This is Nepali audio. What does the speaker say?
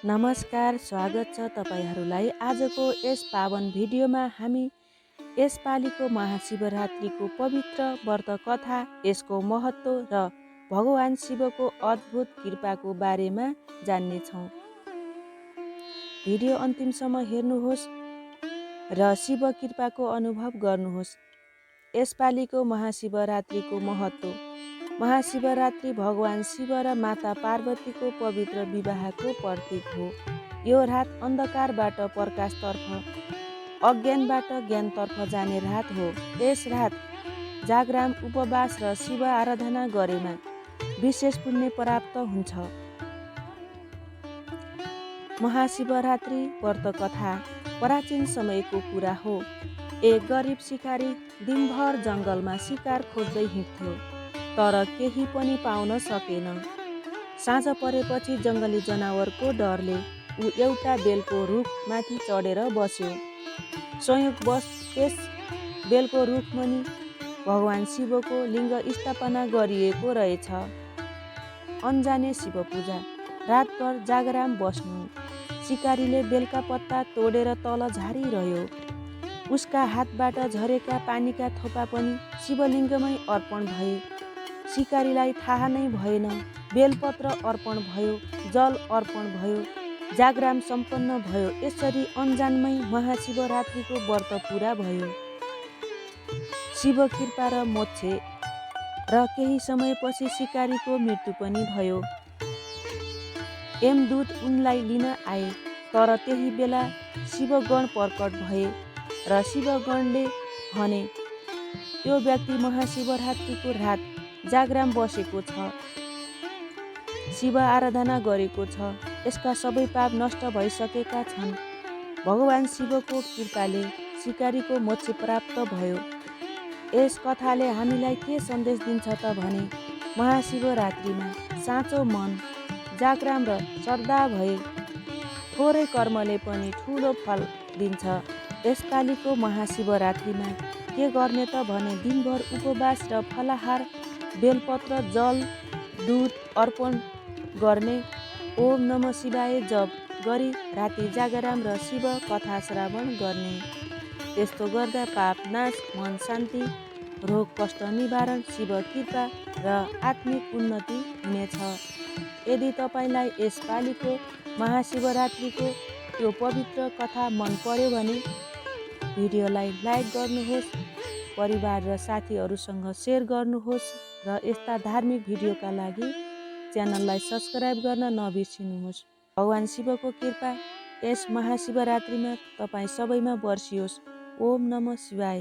नमस्कार, स्वागत छ तपाईहरूलाई आजको यस पावन भिडियोमा हामी यसपालिको महाशिवरात्रिको पवित्र व्रत कथा, यसको महत्त्व र भगवान शिवको अद्भुत कृपाको बारेमा जान्नेछौँ। भिडियो अन्तिमसम्म हेर्नुहोस् र शिव कृपाको अनुभव गर्नुहोस्। यसपालिको महाशिवरात्रिको महत्त्व। महाशिवरात्रि भगवान शिव र माता पार्वतीको पवित्र विवाहको प्रतीक हो। यो रात अन्धकारबाट प्रकाशतर्फ, अज्ञानबाट ज्ञानतर्फ जाने रात हो। यस रात जागराम, उपवास र शिव आराधना गरेमा विशेष पुण्य प्राप्त हुन्छ। महाशिवरात्रि व्रत कथा प्राचीन समयको कुरा हो। एक गरिब शिकारी दिनभर जङ्गलमा शिकार खोज्दै हिँड्थ्यो, तर केही पनि पाउन सकेन। साँझ परेपछि जङ्गली जनावरको डरले ऊ एउटा बेलको रुखमाथि चढेर बस्यो। संयोगवश त्यस बेलको रुखमुनि भगवान शिवको लिङ्ग स्थापना गरिएको रहेछ। अन्जाने शिव पूजा। रातभर जागराम बस्नु। शिकारीले बेलका पत्ता तोडेर तल झारिरह्यो। उसका हातबाट झरेका पानीका थोपा पनि शिवलिङ्गमै अर्पण भए। शिकारीलाई थाहा नै भएन। बेलपत्र अर्पण भयो, जल अर्पण भयो, जागराम सम्पन्न भयो। यसरी अन्जानमै महाशिवरात्रिको व्रत पुरा भयो। शिव कृपा र मोक्ष। र केही समयपछि शिकारीको मृत्यु पनि भयो। यमदूत उनलाई लिन आए, तर त्यही बेला शिवगण प्रकट भए र शिवगणले भने, यो व्यक्ति महाशिवरात्रिको रात जागराम बसेको छ, शिव आराधना गरेको छ, यसका सबै पाप नष्ट भइसकेका छन्। भगवान शिवको कृपाले शिकारीको मोक्ष प्राप्त भयो। यस कथाले हामीलाई के सन्देश दिन्छ त भने, महाशिवरात्रिमा साँचो मन, जागराम र श्रद्धा भए थोरै कर्मले पनि ठुलो फल दिन्छ। यसपालिको महाशिवरात्रिमा के गर्ने त भने, दिनभर उपवास र फलाहार, बेलपत्र, जल, दुध अर्पण गर्ने, ओम नमः शिवाय जप गरी राति जागराम र शिव कथा श्रवण गर्ने। त्यस्तो गर्दा पाप नाश, मन शान्ति, रोग कष्ट निवारण, शिव कृपा र आत्मिक उन्नति हुनेछ। यदि तपाईलाई यसपालिको महाशिवरात्रिको यो पवित्र कथा मन पर्यो भने भिडियोलाई लाइक गर्नुहोस्, परिवार र साथीहरूसँग सेयर गर्नुहोस् र यस्ता धार्मिक भिडियोका लागि च्यानललाई सब्स्क्राइब गर्न नबिर्सिनुहोस्। भगवान शिवको कृपा यस महाशिवरात्रिमा तपाईँ सबैमा बर्सियोस्। ओम नमः शिवाय।